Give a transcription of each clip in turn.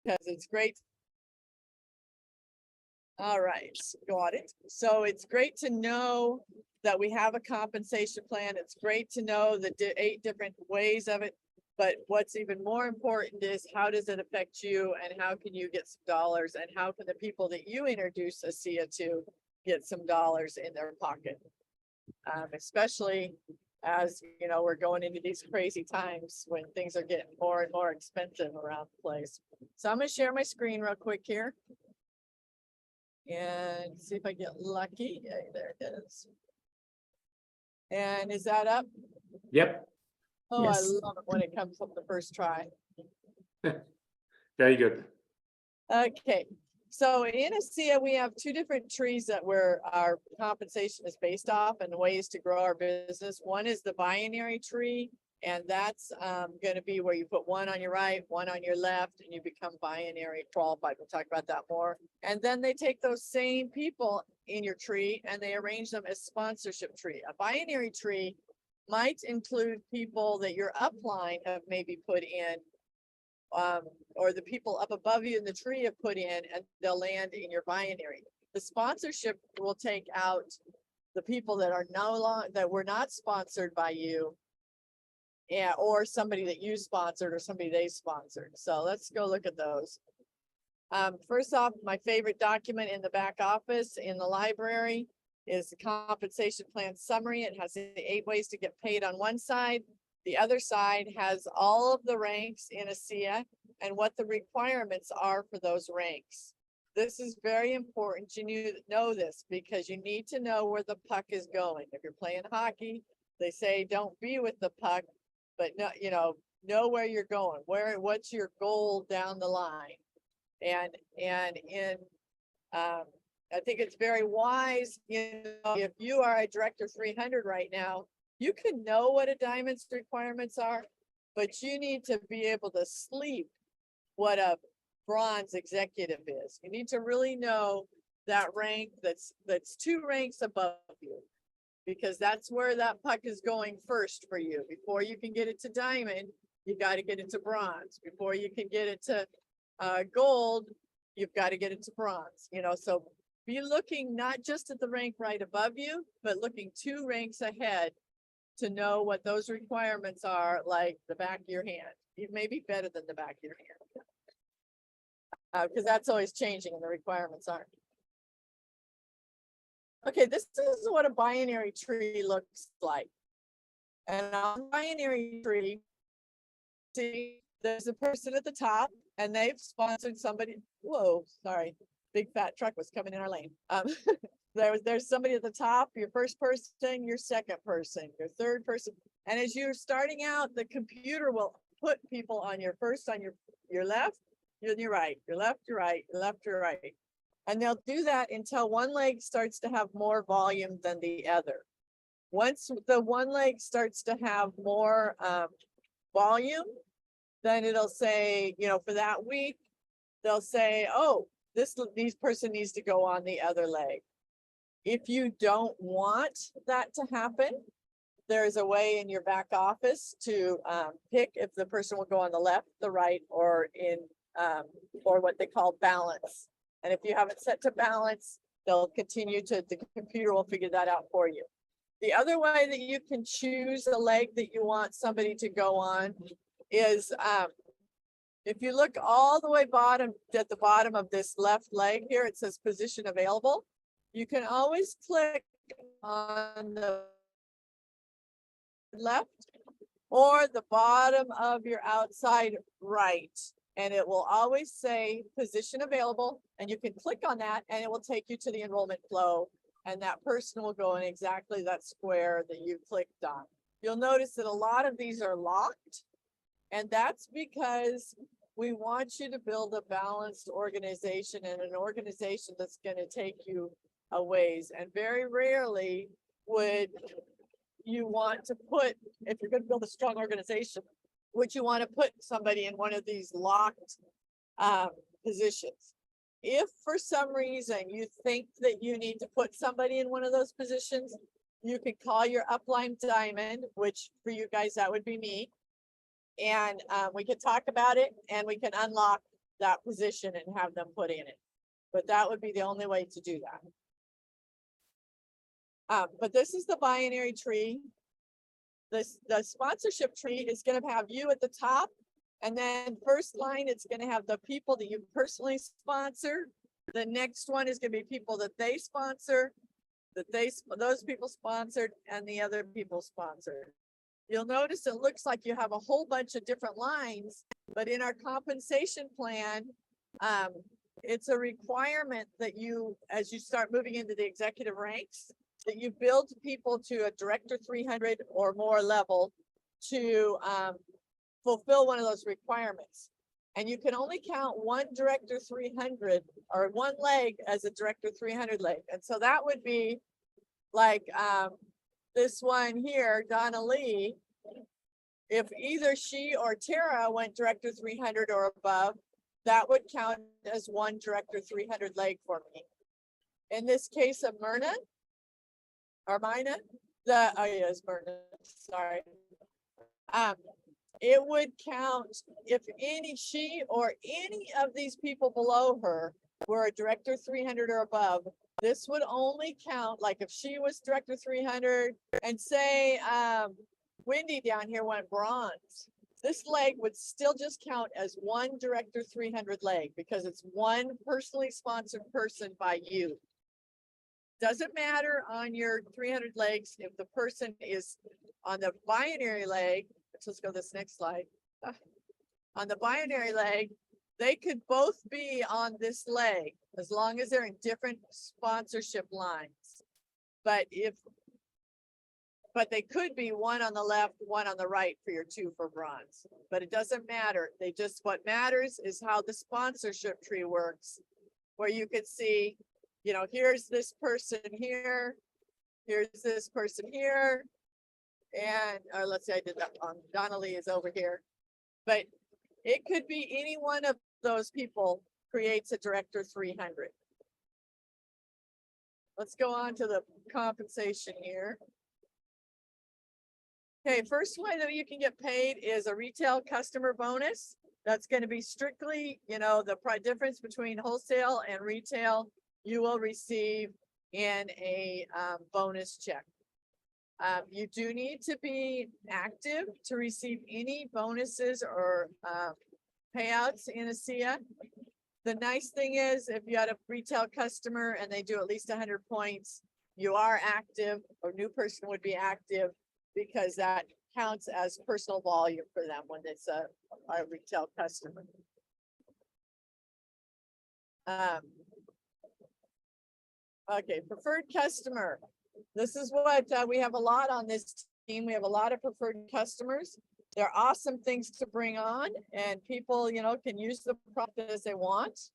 because it's great. All right, got it. So it's great to know that we have a compensation plan. It's great to know the 8 different ways of it. But what's even more important is how does it affect you and how can you get some dollars and how can the people that you introduce ASEA to get some dollars in their pocket? Especially as you know, we're going into these crazy times when things are getting more and more expensive around the place. So I'm going to share my screen real quick here. And see if I get lucky. Yeah, there it is. And is that up? Yep. Oh, Yes. I love it when it comes up the first try. Very good. Okay, so in ASEA, we have 2 different trees that our compensation is based off and ways to grow our business. One is the binary tree, and that's going to be where you put 1 on your right, 1 on your left, and you become binary qualified. We'll talk about that more. And then they take those same people in your tree and they arrange them as sponsorship tree. A binary tree might include people that your upline have maybe put in, or the people up above you in the tree have put in, and they'll land in your binary. The sponsorship will take out the people that are no longer, that were not sponsored by you, yeah, or somebody that you sponsored or somebody they sponsored. So let's go look at those. First off, my favorite document in the back office in the library is the compensation plan summary. It has the 8 ways to get paid on one side. The other side has all of the ranks in ASEA and what the requirements are for those ranks. This is very important. You know this because you need to know where the puck is going. If you're playing hockey, they say don't be with the puck, but no, know where you're going. What's your goal down the line? And in I think it's very wise, if you are a director 300 right now, you can know what a diamond's requirements are, but you need to be able to sleep what a bronze executive is. You need to really know that rank that's 2 ranks above you, because that's where that puck is going first for you. Before you can get it to diamond, you got to get it to bronze. Before you can get it to gold, you've got to get it to bronze. So be looking not just at the rank right above you, but looking 2 ranks ahead to know what those requirements are, like the back of your hand. It may be better than the back of your hand, because that's always changing and the requirements aren't. Okay, this is what a binary tree looks like. And on a binary tree, see, there's a person at the top and they've sponsored somebody. Whoa, sorry. Big fat truck was coming in our lane. There's somebody at the top, your first person, your second person, your third person. And as you're starting out, the computer will put people on your left, your right, your left, your right, your left, your right. And they'll do that until one leg starts to have more volume than the other. Once the one leg starts to have more volume, then it'll say, for that week, they'll say, oh, this person needs to go on the other leg. If you don't want that to happen, there's a way in your back office to pick if the person will go on the left, the right, or or what they call balance. And if you have it set to balance, they'll continue to, the computer will figure that out for you. The other way that you can choose the leg that you want somebody to go on is if you look all the way at the bottom of this left leg here, it says position available. You can always click on the left or the bottom of your outside right, and it will always say position available, and you can click on that and it will take you to the enrollment flow, and that person will go in exactly that square that you clicked on. You'll notice that a lot of these are locked, and that's because we want you to build a balanced organization and an organization that's going to take you a ways. And very rarely would you want to put, if you're going to build a strong organization, would you want to put somebody in one of these locked positions. If for some reason you think that you need to put somebody in one of those positions, you can call your upline diamond, which for you guys, that would be me. And we can talk about it and we can unlock that position and have them put in it. But that would be the only way to do that. But this is the binary tree. The sponsorship tree is going to have you at the top. And then first line, it's going to have the people that you personally sponsor. The next one is going to be people that they sponsor, those people sponsored, and the other people sponsored. You'll notice it looks like you have a whole bunch of different lines, but in our compensation plan, it's a requirement that you, as you start moving into the executive ranks, that you build people to a director 300 or more level to fulfill one of those requirements. And you can only count one director 300 or one leg as a director 300 leg. And so that would be like this one here, Donna Lee. If either she or Tara went director 300 or above, that would count as one director 300 leg for me. In this case of Myrna, or Mina, oh yes, Myrna, sorry. It would count if she or any of these people below her were a director 300 or above. This would only count, like if she was director 300 and say Wendy down here went bronze, this leg would still just count as one director 300 leg because it's one personally sponsored person by you. Doesn't matter on your 300 legs if the person is on the binary leg. Let's go to this next slide. On the binary leg, they could both be on this leg as long as they're in different sponsorship lines. But they could be one on the left, one on the right for your two for bronze. But it doesn't matter. What matters is how the sponsorship tree works, where you could see, you know, here's this person here, here's this person here, and let's say I did that wrong. Donnelly is over here, but it could be any one of those people creates a director 300. Let's go on to the compensation here. Okay, first way that you can get paid is a retail customer bonus. That's going to be strictly, you know, the difference between wholesale and retail you will receive in a bonus check. You do need to be active to receive any bonuses or payouts in ASEA. The nice thing is if you had a retail customer and they do at least 100 points, you are active, or new person would be active because that counts as personal volume for them when it's a retail customer. Okay, preferred customer. This is what we have a lot on this team. We have a lot of preferred customers. They're awesome things to bring on, and people, you know, can use the product as they want.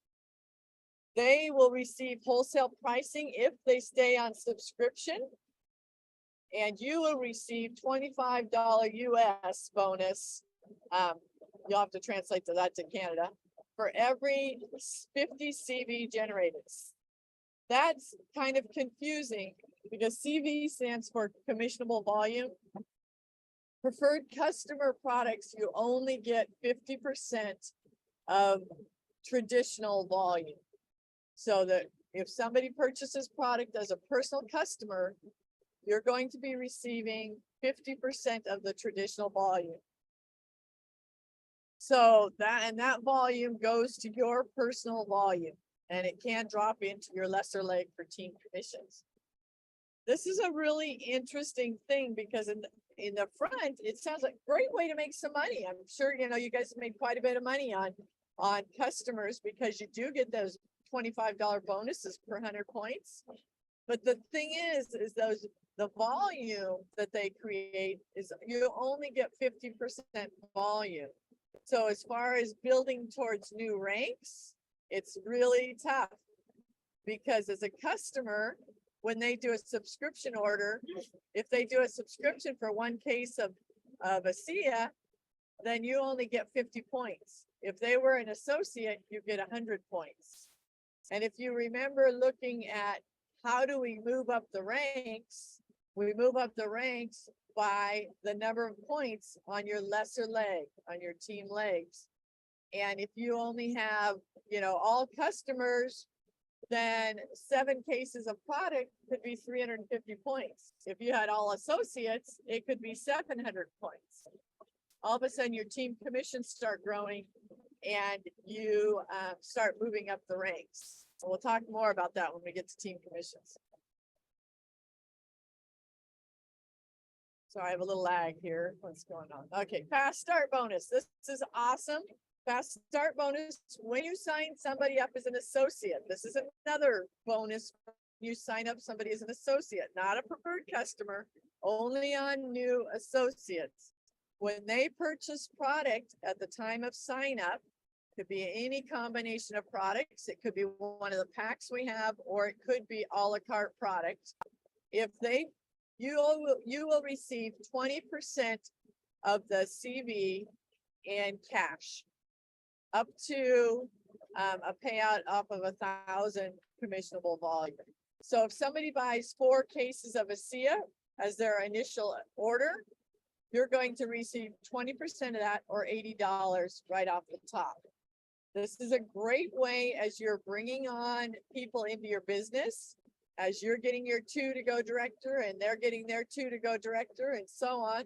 They will receive wholesale pricing if they stay on subscription, and you will receive $25 US bonus. You'll have to translate that to Canada for every 50 CV generated. That's kind of confusing because CV stands for commissionable volume. Preferred customer products, you only get 50% of traditional volume. So that if somebody purchases product as a personal customer, you're going to be receiving 50% of the traditional volume. So that volume goes to your personal volume, and it can drop into your lesser leg for team commissions. This is a really interesting thing because in the front, it sounds like a great way to make some money. I'm sure, you know, you guys have made quite a bit of money on customers because you do get those $25 bonuses per 100 points. But the thing is the volume that they create is you only get 50% volume. So as far as building towards new ranks, it's really tough because as a customer, when they do a subscription order, if they do a subscription for one case of ASEA, then you only get 50 points. If they were an associate, you get 100 points. And if you remember looking at how do we move up the ranks, we move up the ranks by the number of points on your lesser leg, on your team legs. And if you only have, all customers, then 7 cases of product could be 350 points. If you had all associates, it could be 700 points. All of a sudden your team commissions start growing and you start moving up the ranks. So we'll talk more about that when we get to team commissions. So I have a little lag here. What's going on? Okay, fast start bonus. This is awesome. Fast start bonus, when you sign somebody up as an associate, this is another bonus. You sign up somebody as an associate, not a preferred customer, only on new associates. When they purchase product at the time of sign up, could be any combination of products. It could be one of the packs we have, or it could be a la carte product. If you will receive 20% of the CV in cash, up to a payout off of 1,000 commissionable volume. So if somebody buys 4 cases of ASEA as their initial order, you're going to receive 20% of that, or $80 right off the top. This is a great way as you're bringing on people into your business, as you're getting your 2 to go director and they're getting their 2 to go director and so on.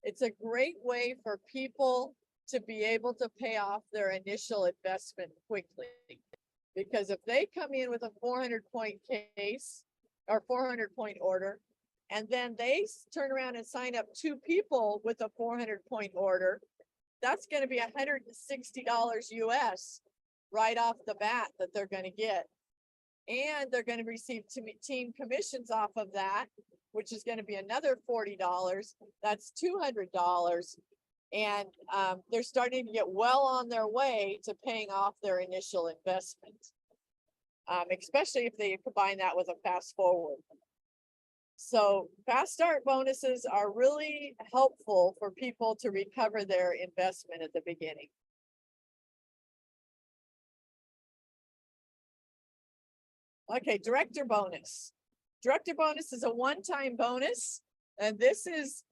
It's a great way for people to be able to pay off their initial investment quickly. Because if they come in with a 400-point case or 400-point order, and then they turn around and sign up 2 people with a 400-point order, that's going to be $160 US right off the bat that they're going to get. And they're going to receive team commissions off of that, which is going to be another $40. That's $200. And they're starting to get well on their way to paying off their initial investment, especially if they combine that with a fast forward. So fast start bonuses are really helpful for people to recover their investment at the beginning. Okay, director bonus. Director bonus is a one-time bonus, and this is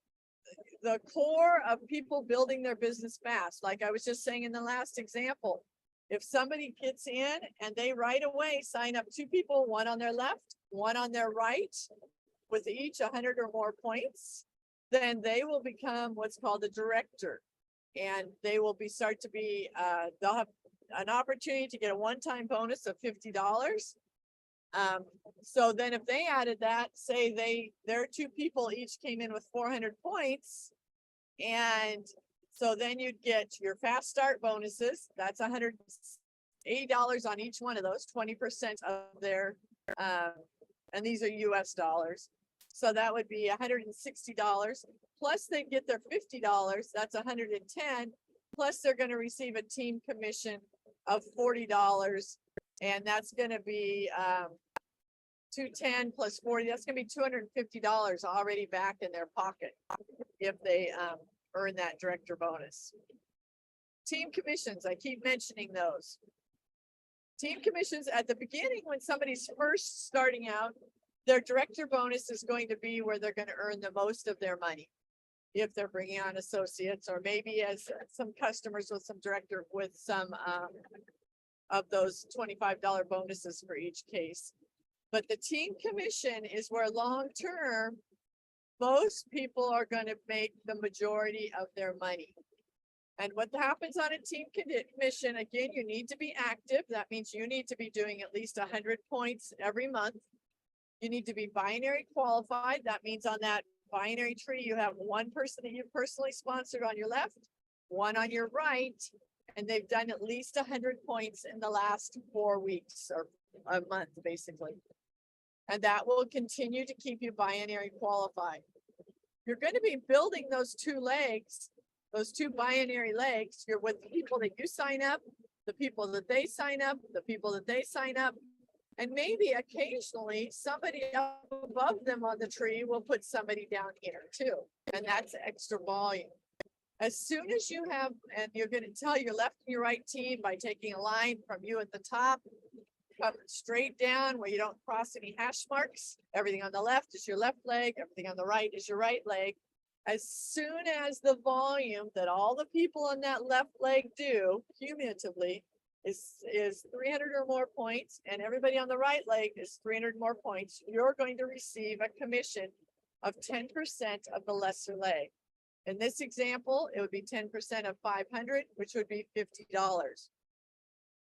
the core of people building their business fast. Like I was just saying in the last example, if somebody gets in and they right away sign up 2 people, one on their left, one on their right, with each 100 or more points, then they will become what's called a director. And they will start to be, they'll have an opportunity to get a one-time bonus of $50. So then if they added that, say their 2 people each came in with 400 points. And so then you'd get your fast start bonuses. That's $180 on each one of those, 20% of their, and these are US dollars. So that would be $160. Plus they get their $50. That's $110. Plus they're going to receive a team commission of $40. And that's going to be, 210 plus 40, that's going to be $250 already back in their pocket if they earn that director bonus. Team commissions, I keep mentioning those. Team commissions at the beginning, when somebody's first starting out, their director bonus is going to be where they're going to earn the most of their money. If they're bringing on associates, or maybe as some customers with some director with some of those $25 bonuses for each case. But the team commission is where long-term, most people are going to make the majority of their money. And what happens on a team commission, again, you need to be active. That means you need to be doing at least 100 points every month. You need to be binary qualified. That means on that binary tree, you have one person that you've personally sponsored on your left, one on your right, and they've done at least 100 points in the last 4 weeks or a month, basically. And that will continue to keep you binary qualified. You're going to be building those 2 legs, those 2 binary legs. You're with the people that you sign up, the people that they sign up, the people that they sign up, and maybe occasionally somebody up above them on the tree will put somebody down here too. And that's extra volume. As soon as you have, and you're going to tell your left and your right team by taking a line from you at the top, come straight down where you don't cross any hash marks. Everything on the left is your left leg. Everything on the right is your right leg. as soon as the volume that all the people on that left leg do cumulatively is 300 or more points, and everybody on the right leg is 300 more points, you're going to receive a commission of 10% of the lesser leg. In this example, it would be 10% of 500, which would be $50.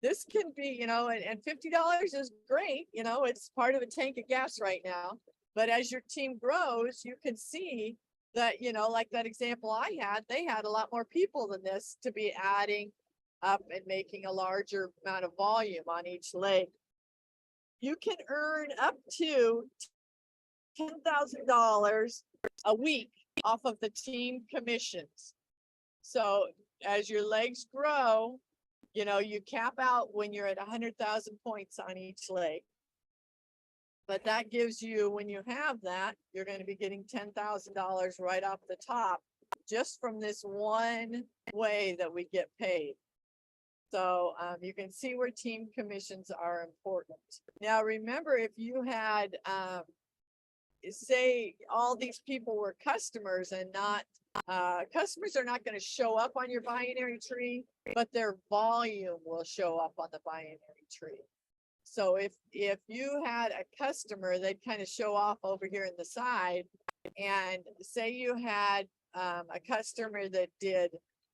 This can be, you know, and $50 is great. You know, it's part of a tank of gas right now. But as your team grows, you can see that, you know, like that example I had, they had a lot more people than this to be adding up and making a larger amount of volume on each leg. You can earn up to $10,000 a week off of the team commissions. So as your legs grow, you know, you cap out when you're at 100,000 points on each leg. But that gives you, when you have that, you're going to be getting $10,000 right off the top, just from this one way that we get paid. So you can see where team commissions are important. Now, remember, if you had, say all these people were customers and not, customers are not going to show up on your binary tree, but their volume will show up on the binary tree. So if you had a customer, they'd kind of show off over here in the side, and say you had a customer that did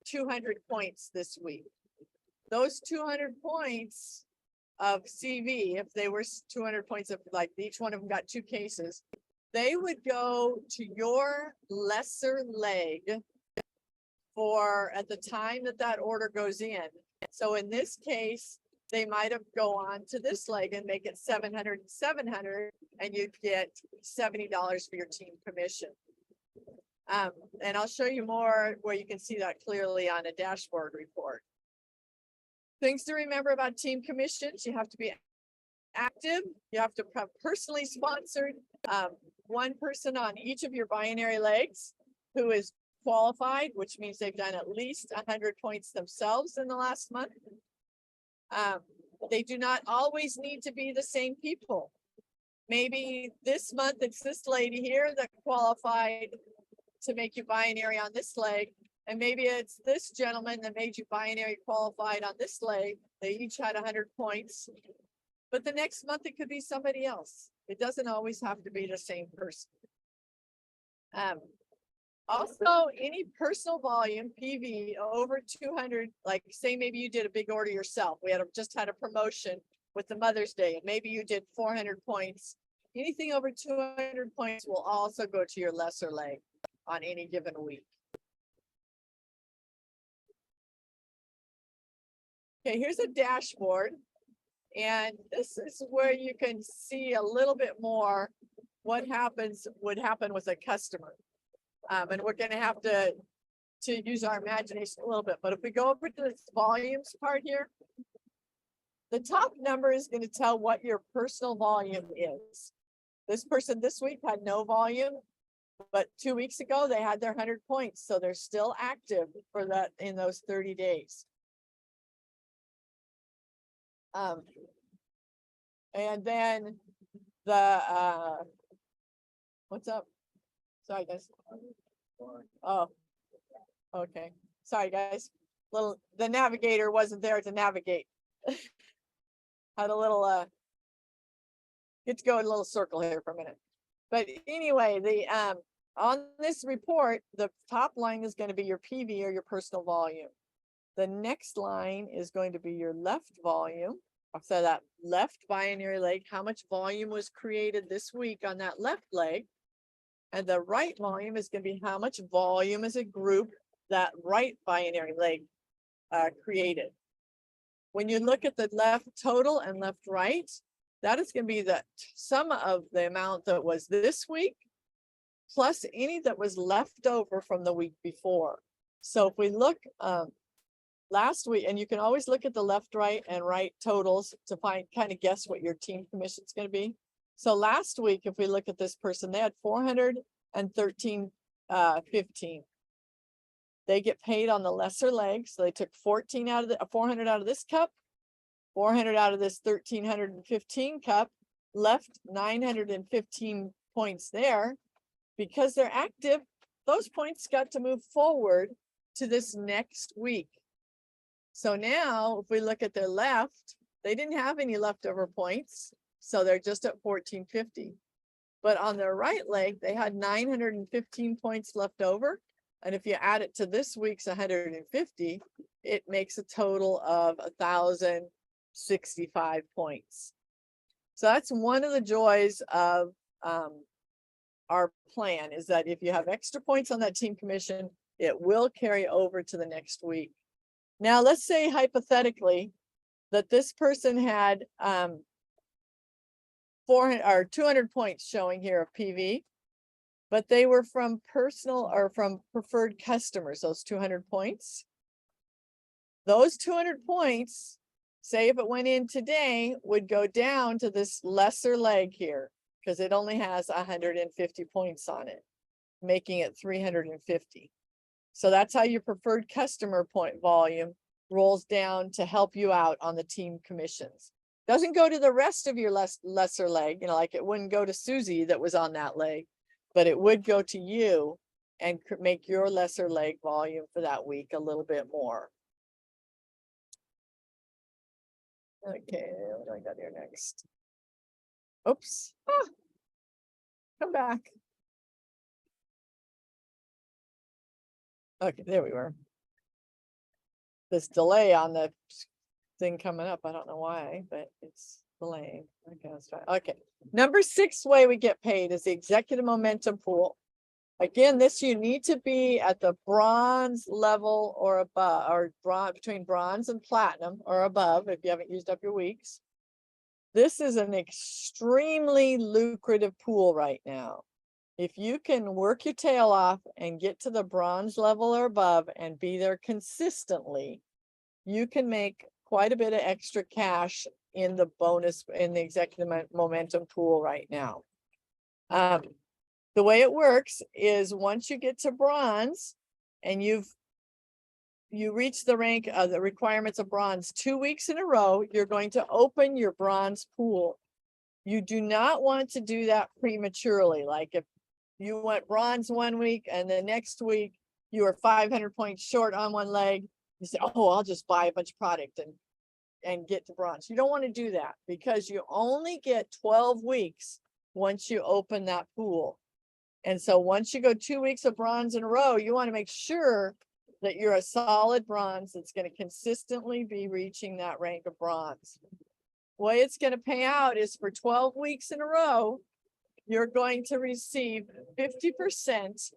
200 points this week. Those 200 points of CV, if they were 200 points of, like, each one of them got 2 cases, they would go to your lesser leg for at the time that that order goes in. So in this case, they might have go on to this leg and make it 700 and 700, and you'd get $70 for your team commission. And I'll show you more where you can see that clearly on a dashboard report. Things to remember about team commissions: you have to be active, you have to have personally sponsored, one person on each of your binary legs who is qualified, which means they've done at least 100 points themselves in the last month. They do not always need to be the same people. Maybe this month it's this lady here that qualified to make you binary on this leg, and maybe it's this gentleman that made you binary qualified on this leg. They each had 100 points, but the next month it could be somebody else. It doesn't always have to be the same person. Also, any personal volume, PV, over 200, like say maybe you did a big order yourself. We just had a promotion with the Mother's Day, and maybe you did 400 points. Anything over 200 points will also go to your lesser leg on any given week. Okay, here's a dashboard, and this is where you can see a little bit more what would happen with a customer. And we're going to have to use our imagination a little bit. But if we go over to this volumes part here, the top number is going to tell what your personal volume is. This person this week had no volume, but 2 weeks ago they had their 100 points. So they're still active for that in those 30 days. And then the, what's up? Sorry, guys. Oh, okay. Sorry, guys. The navigator wasn't there to navigate. Had a little, get to go in a little circle here for a minute. But anyway, the, on this report, the top line is going to be your PV, or your personal volume. The next line is going to be your left volume. So that left binary leg, how much volume was created this week on that left leg. And the right volume is going to be how much volume as a group that right binary leg created. When you look at the left total and left right, that is going to be the sum of the amount that was this week, plus any that was left over from the week before. So if we look last week, and you can always look at the left, right, and right totals to kind of guess what your team commission is going to be. So last week, if we look at this person, they had 413.15. They get paid on the lesser leg. So they took 14 out of the 400 out of this cup, 400 out of this 1315 cup, left 915 points there. Because they're active, those points got to move forward to this next week. So now if we look at their left, they didn't have any leftover points. So they're just at 1450. But on their right leg, they had 915 points left over. And if you add it to this week's 150, it makes a total of 1,065 points. So that's one of the joys of our plan, is that if you have extra points on that team commission, it will carry over to the next week. Now, let's say hypothetically that this person had 400 or 200 points showing here of PV, but they were from personal or from preferred customers, those 200 points. Those 200 points, say if it went in today, would go down to this lesser leg here because it only has 150 points on it, making it 350. So that's how your preferred customer point volume rolls down to help you out on the team commissions. Doesn't go to the rest of your lesser leg, you know, like it wouldn't go to Susie that was on that leg, but it would go to you and make your lesser leg volume for that week a little bit more. Okay, what do I got here next? Oops. Ah, come back. Okay, there we were. This delay on the thing coming up, I don't know why, but it's delaying. Okay, let's try. Okay, number 6 way we get paid is the executive momentum pool. Again, this you need to be at the bronze level or above, or between bronze and platinum or above if you haven't used up your weeks. This is an extremely lucrative pool right now. If you can work your tail off and get to the bronze level or above and be there consistently, you can make quite a bit of extra cash in the bonus, in the executive momentum pool right now. The way it works is once you get to bronze and you reach the rank of the requirements of bronze 2 weeks in a row, you're going to open your bronze pool. You do not want to do that prematurely. Like if you went bronze 1 week and the next week you were 500 points short on one leg, you say, oh, I'll just buy a bunch of product and get to bronze. You don't want to do that because you only get 12 weeks once you open that pool. And so once you go 2 weeks of bronze in a row, you want to make sure that you're a solid bronze that's going to consistently be reaching that rank of bronze. The way it's going to pay out is for 12 weeks in a row, you're going to receive 50%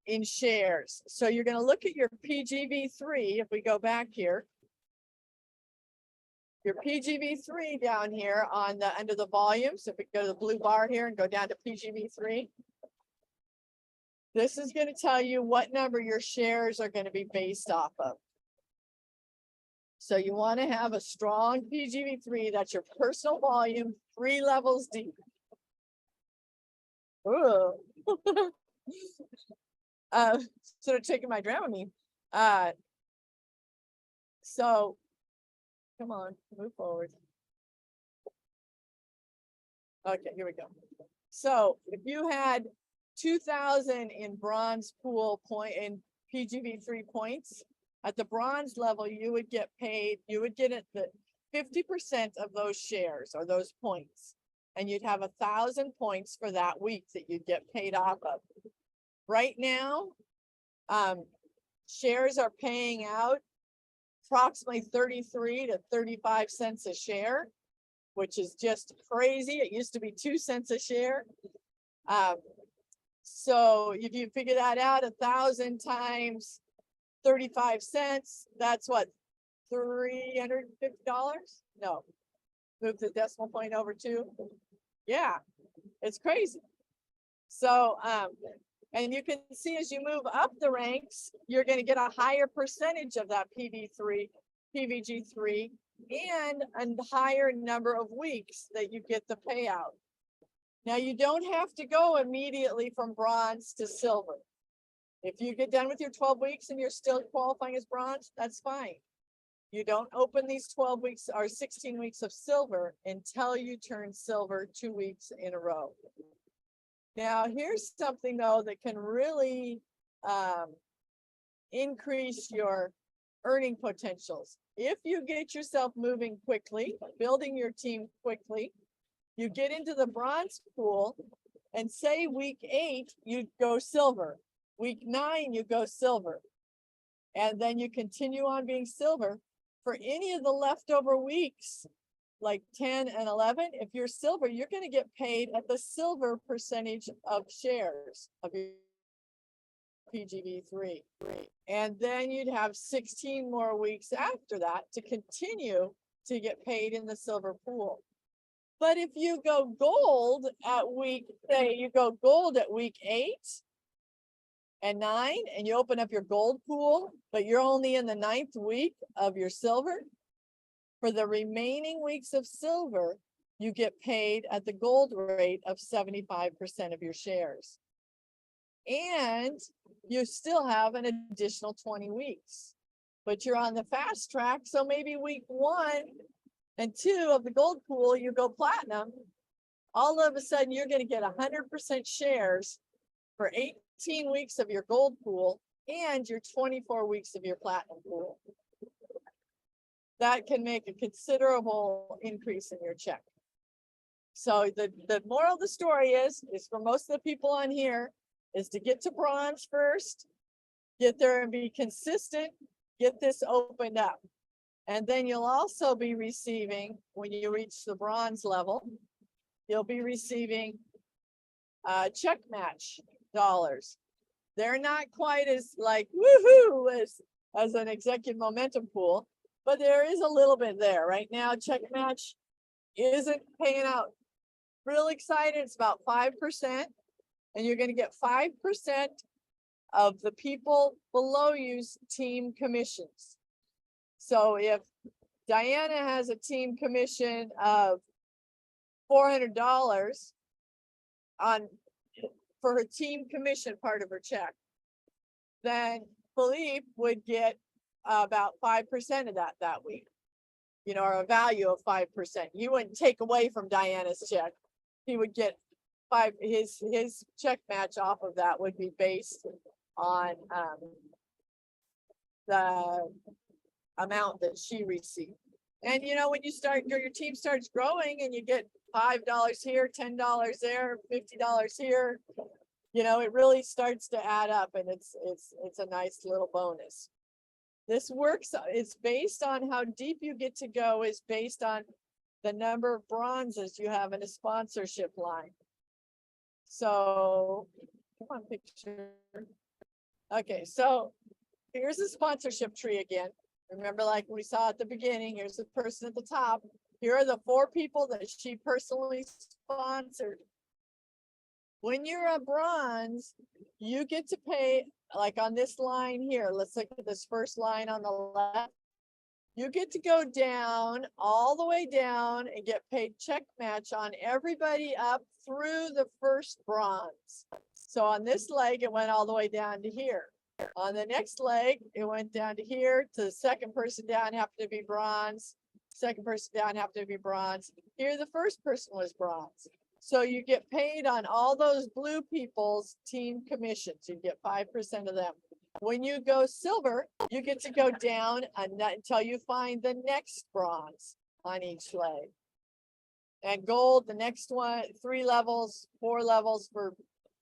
in shares. So you're going to look at your PGV3. If we go back here, your PGV3 down here on the under the volumes. If we go to the blue bar here and go down to PGV3, this is going to tell you what number your shares are going to be based off of. So you want to have a strong PGV3. That's your personal volume, 3 levels deep. Ooh. Sort of taking my Dramamine. So come on, move forward. Okay, here we go. So if you had 2,000 in bronze pool point in PGV3 points, at the bronze level, you would get paid, you would get the 50% of those shares or those points. And you'd have 1,000 points for that week that you'd get paid off of. Right now, shares are paying out approximately 33 to 35 cents a share, which is just crazy. It used to be 2 cents a share. So if you figure that out, 1,000 times 35 cents, that's what, $350? No, move the decimal point over 2. Yeah, it's crazy. So, and you can see as you move up the ranks, you're going to get a higher percentage of that PVG3 and a higher number of weeks that you get the payout. Now, you don't have to go immediately from bronze to silver. If you get done with your 12 weeks and you're still qualifying as bronze, that's fine. You don't open these 12 weeks or 16 weeks of silver until you turn silver 2 weeks in a row. Now, here's something though that can really increase your earning potentials. If you get yourself moving quickly, building your team quickly, you get into the bronze pool, and say week 8, you go silver. Week 9, you go silver. And then you continue on being silver. For any of the leftover weeks, like 10 and 11, if you're silver, you're going to get paid at the silver percentage of shares of your PGV3. And then you'd have 16 more weeks after that to continue to get paid in the silver pool. But if you go gold at week, say you go gold at week 8 and 9, and you open up your gold pool, but you're only in the 9th week of your silver, for the remaining weeks of silver, you get paid at the gold rate of 75% of your shares. And you still have an additional 20 weeks, but you're on the fast track. So maybe week 1 and 2 of the gold pool, you go platinum. All of a sudden, you're going to get 100% shares for 18 weeks of your gold pool and your 24 weeks of your platinum pool. That can make a considerable increase in your check. So the moral of the story is for most of the people on here, is to get to bronze first, get there and be consistent, get this opened up. And then you'll also be receiving, when you reach the bronze level, you'll be receiving check match dollars. They're not quite as like woohoo as an executive momentum pool, but there is a little bit there. Right now, check match isn't paying out real excited. It's about 5%, and you're going to get 5% of the people below you's team commissions. So if Diana has a team commission of $400 for her team commission part of her check, then Philippe would get about 5% of that week, you know, or a value of 5%. You wouldn't take away from Diana's check. He would get his check match off of that would be based on the amount that she received. And you know, when you start, your team starts growing and you get $5 here, $10 there, $50 here, you know, it really starts to add up, and it's a nice little bonus. This works, it's based on how deep you get to go, is based on the number of bronzes you have in a sponsorship line. So, come on, picture. Okay, so here's a sponsorship tree again. Remember, like we saw at the beginning, here's the person at the top. Here are the 4 people that she personally sponsored. When you're a bronze, you get to pay, like on this line here, let's look at this first line on the left. You get to go down, all the way down, and get paid check match on everybody up through the first bronze. So on this leg, it went all the way down to here. On the next leg, it went down to here, to the second person down happened to be bronze. Second person down happened to be bronze. Here, the first person was bronze. So you get paid on all those blue people's team commissions. You get 5% of them. When you go silver, you get to go down until you find the next bronze on each leg. And gold, the next one, 3 levels, 4 levels for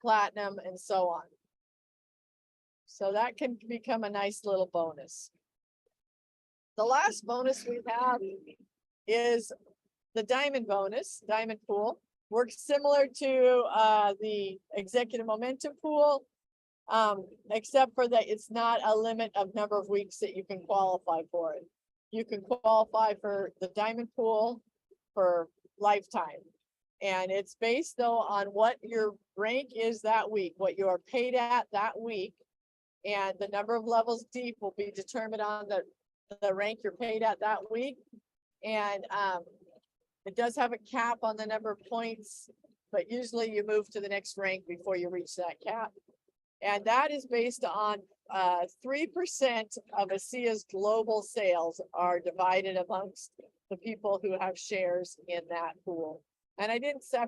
platinum, and so on. So that can become a nice little bonus. The last bonus we have is the diamond bonus, diamond pool. Works similar to the executive momentum pool, except for that it's not a limit of number of weeks that you can qualify for it. You can qualify for the diamond pool for lifetime. And it's based though on what your rank is that week, what you are paid at that week. And the number of levels deep will be determined on the rank you're paid at that week. And it does have a cap on the number of points, but usually you move to the next rank before you reach that cap. And that is based on 3% of ASEA's global sales are divided amongst the people who have shares in that pool. And I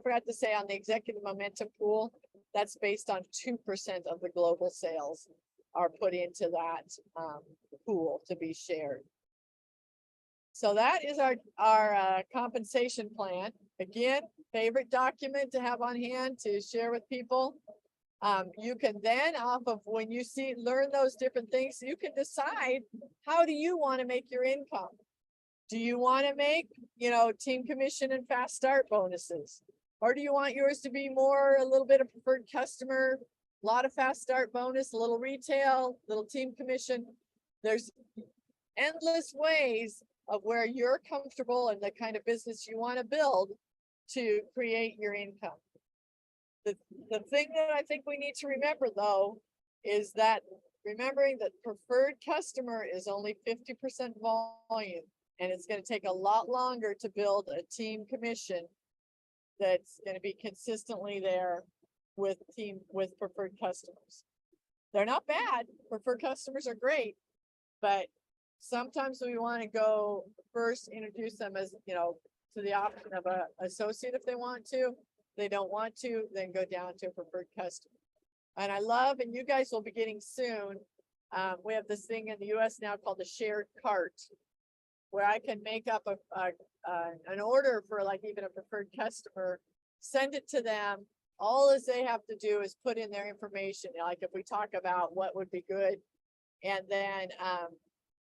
forgot to say on the executive momentum pool, that's based on 2% of the global sales are put into that pool to be shared. So that is our compensation plan. Again, favorite document to have on hand to share with people. You can then, off of when you learn those different things, you can decide, how do you want to make your income? Do you want to make, team commission and fast start bonuses? Or do you want yours to be more, a little bit of preferred customer, a lot of fast start bonus, a little retail, little team commission? There's endless ways of where you're comfortable and the kind of business you want to build to create your income. The thing that I think we need to remember, though, is that remembering that preferred customer is only 50% volume, and it's going to take a lot longer to build a team commission that's going to be consistently there with preferred customers. They're not bad. Preferred customers are great, but sometimes we want to go first, introduce them as, to the option of a associate if they want to. They don't want to, then go down to a preferred customer. And I love, and you guys will be getting soon, we have this thing in the US now called the shared cart, where I can make up an order for like even a preferred customer, send it to them. All as they have to do is put in their information. Like if we talk about what would be good. And then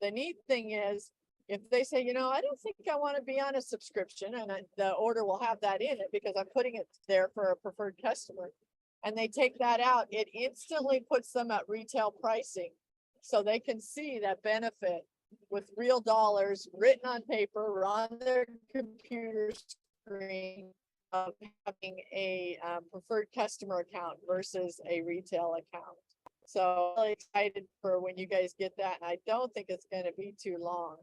the neat thing is, if they say, I don't think I want to be on a subscription, and the order will have that in it because I'm putting it there for a preferred customer, and they take that out, it instantly puts them at retail pricing. So they can see that benefit with real dollars written on paper or on their computer screen of having a preferred customer account versus a retail account. So I'm really excited for when you guys get that, and I don't think it's going to be too long.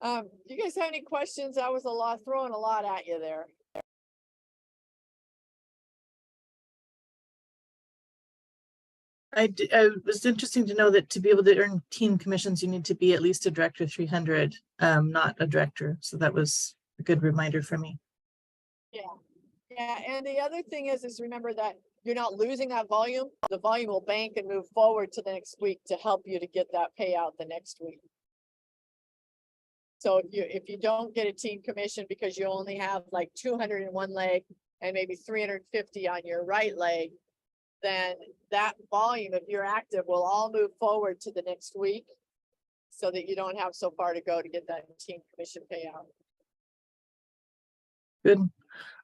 Do you guys have any questions? I was throwing a lot at you there. It was interesting to know that to be able to earn team commissions, you need to be at least a director 300, not a director. So that was a good reminder for me. Yeah. And the other thing is remember that you're not losing that volume. The volume will bank and move forward to the next week to help you to get that payout the next week. So if you don't get a team commission because you only have like 200 in one leg and maybe 350 on your right leg, then that volume, if you're active, will all move forward to the next week so that you don't have so far to go to get that team commission payout. Good.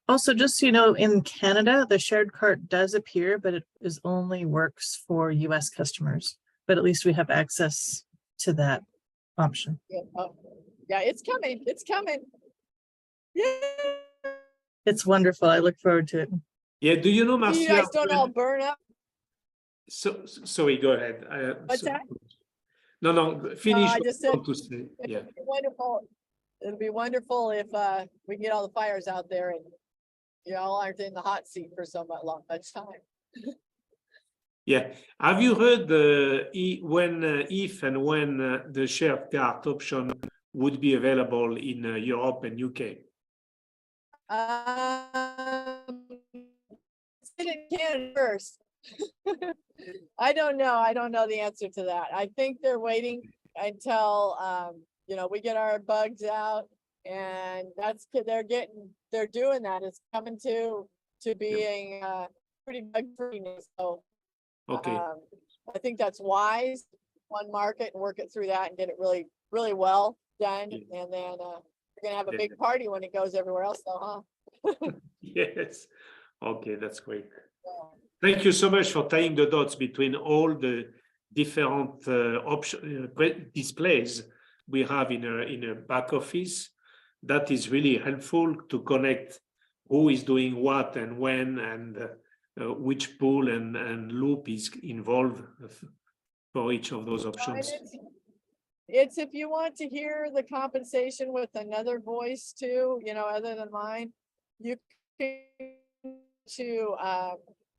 Also, just so you know, in Canada, the shared cart does appear, but it only works for US customers. But at least we have access to that option. Yeah, it's coming. It's coming. Yeah. It's wonderful. I look forward to it. Yeah, do you know, Marcia? You guys don't all burn up. So sorry, go ahead. What's that? No, finish. I just said, to say. Yeah. It'd be wonderful. It'd be wonderful if we can get all the fires out there and you all aren't in the hot seat for so much time. Yeah. Have you heard if and when the shared cart option would be available in Europe and UK? In Canada first. I don't know. I don't know the answer to that. I think they're waiting until we get our bugs out, and they're doing that. It's coming to being pretty bug free. So Okay. I think that's wise. One market and work it through that and get it really, really well done. Yeah. And then we're gonna have a big party when it goes everywhere else, though, huh? Yes. Okay, that's great. Yeah. Thank you so much for tying the dots between all the different displays we have in a back office. That is really helpful to connect who is doing what and when, and which pool and loop is involved for each of those options. It's if you want to hear the compensation with another voice too, other than mine, you can to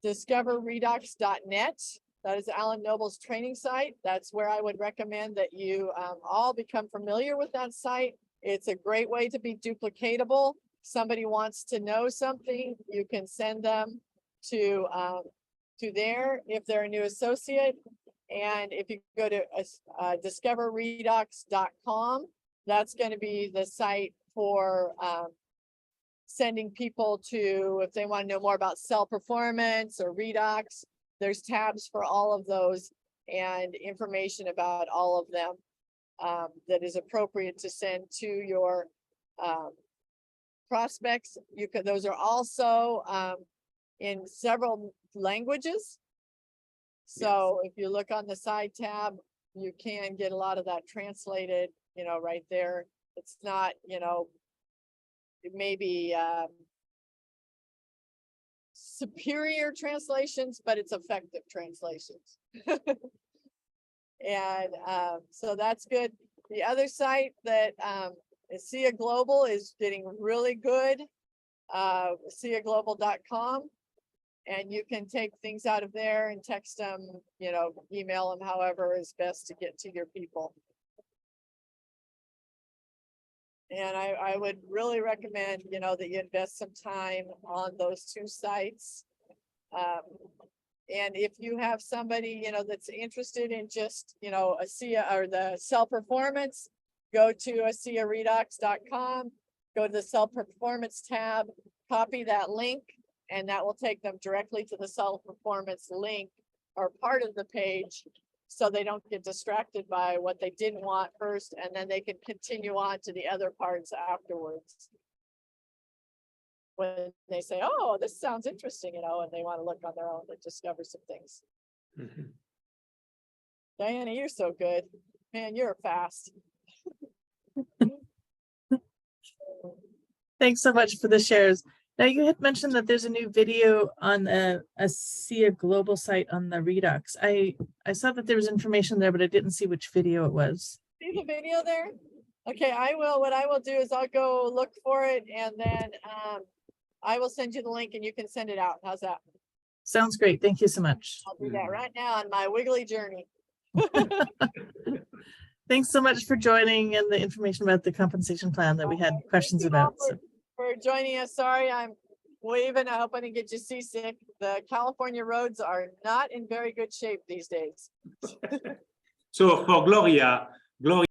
discoverredux.net. That is Alan Noble's training site. That's where I would recommend that you all become familiar with that site. It's a great way to be duplicatable. Somebody wants to know something, you can send them to to there if they're a new associate. And if you go to discoverredox.com, that's going to be the site for sending people to, if they want to know more about cell performance or redox, there's tabs for all of those and information about all of them that is appropriate to send to your prospects. You could, those are also in several languages. So if you look on the side tab, you can get a lot of that translated, you know, right there. It's not, you know, it may be superior translations, but it's effective translations. And so that's good. The other site that ASEA Global is getting really good, ASEAglobal.com. And you can take things out of there and text them, you know, email them, however is best to get to your people. And I would really recommend, you know, that you invest some time on those two sites. And if you have somebody, you know, that's interested in just, you know, ASEA or the cell performance, go to ASEARedox.com, go to the cell performance tab, copy that link, and that will take them directly to the cell performance link or part of the page, so they don't get distracted by what they didn't want first, and then they can continue on to the other parts afterwards. When they say, oh, this sounds interesting, you know, and they want to look on their own to discover some things. Mhm. Diana, you're so good. Man, you're fast. Thanks so much for the shares. Now, you had mentioned that there's a new video on the ASEA Global site on the Redox. I saw that there was information there, but I didn't see which video it was. See the video there? Okay, I will. What I will do is I'll go look for it, and then I will send you the link and you can send it out. How's that? Sounds great. Thank you so much. I'll do that right now on my wiggly journey. Thanks so much for joining and the information about the compensation plan that we had questions about. So. For joining us. Sorry, I'm waving. I hope I didn't get you seasick. The California roads are not in very good shape these days. So for Gloria,